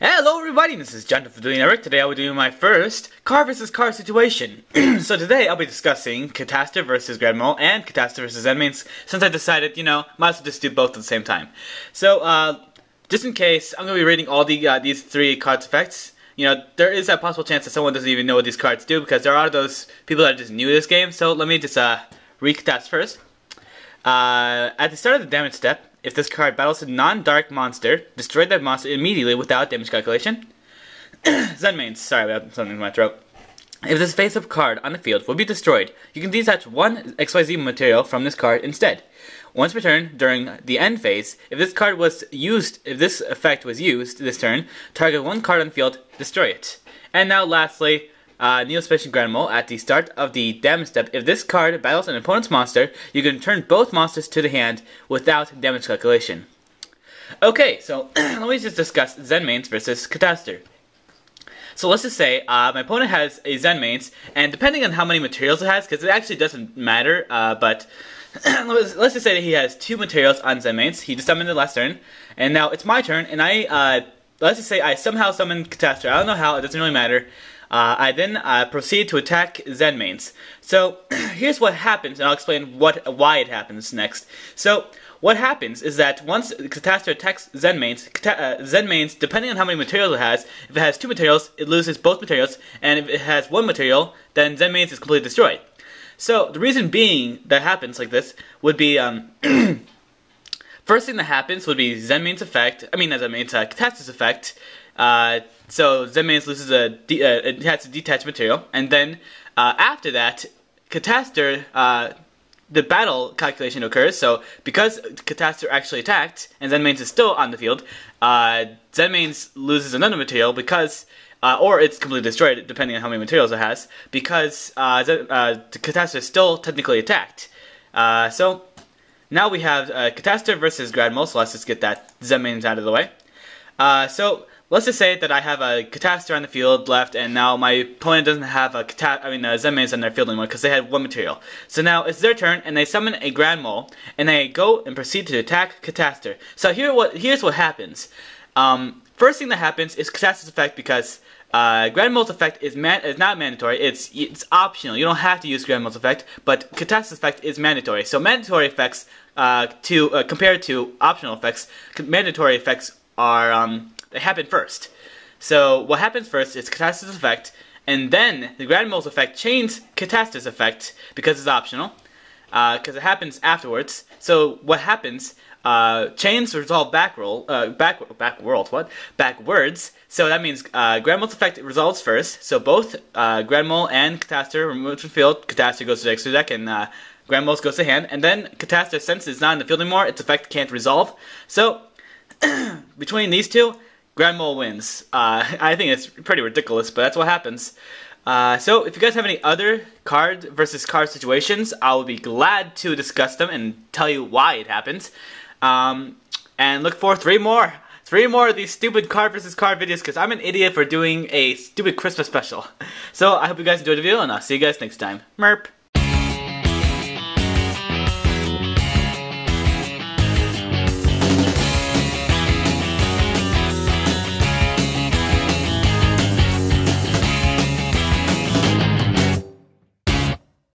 Hello everybody, this is John Doe doing Eric. Today I'll be doing my first car versus car situation. So today I'll be discussing Catastor versus Grandmole and Catastor versus Zenmaines, since I decided, might as well just do both at the same time. So, just in case, I'm going to be reading all these three cards effects. There is a possible chance that someone doesn't even know what these cards do, because there are those people that are just new to this game. So let me just read Catastor first. At the start of the damage step, if this card battles a non-dark monster, destroy that monster immediately without damage calculation. Zenmaines, sorry about something in my throat. If this face-up card on the field will be destroyed, you can detach one XYZ material from this card instead. Once per turn, during the end phase, if this effect was used this turn, target one card on the field, destroy it. And now lastly, Neo-Special Grandmole, at the start of the damage step, if this card battles an opponent's monster, you can turn both monsters to the hand without damage calculation. Okay, so let me just discuss Zenmaines versus Catastor. So let's just say my opponent has a Zenmaines, and depending on how many materials it has, because it actually doesn't matter, but let's just say that he has 2 materials on Zenmaines. He just summoned it last turn, and now it's my turn, and let's just say I somehow summoned Catastor. I don't know how, it doesn't really matter. I then proceed to attack Zenmaines. So here's what happens, and I'll explain why it happens next. So what happens is that once Catastor attacks Zenmaines, Zenmaines, depending on how many materials it has, if it has 2 materials, it loses both materials, and if it has 1 material, then Zenmaines is completely destroyed. So the reason being that happens like this would be first thing that happens would be Zenmaines' effect. I mean, not Zenmaines, Catastor's effect. So Zenmaines loses it has to detach material, and then after that, Catastor, the battle calculation occurs. So because Catastor actually attacked and Zenmaines is still on the field, Zenmaines loses another material because, or it's completely destroyed depending on how many materials it has, because Catastor is still technically attacked. So now we have Catastor versus Grandmole. So let's just get that Zenmaines out of the way. So let's just say that I have a Catastor on the field left, and now my opponent doesn't have a Zenmaines on their field anymore because they had 1 material. So now it's their turn, and they summon a Grandmole, and they go and proceed to attack Catastor. So here's what happens. First thing that happens is Catastor's effect, because Grandmole's effect is not mandatory. It's optional. You don't have to use Grandmole's effect, but Catastor's effect is mandatory. So mandatory effects compared to optional effects, mandatory effects are they happen first. So what happens first is Catastor's effect, and then the Grandmole's effect chains Catastor's effect because it's optional, because it happens afterwards. So what happens? Chains resolve backwards. So that means Grandmole's effect resolves first. So both Grandmole and Catastor removed from the field. Catastor goes to the extra deck, and Grandmole's goes to hand. And then Catastor, since it's not in the field anymore, its effect can't resolve. So between these two, Grandmole wins. I think it's pretty ridiculous, but that's what happens. So if you guys have any other card versus card situations, I will be glad to discuss them and tell you why it happens. And look for 3 more of these stupid card versus card videos, because I'm an idiot for doing a stupid Christmas special. So I hope you guys enjoyed the video, and I'll see you guys next time. Merp!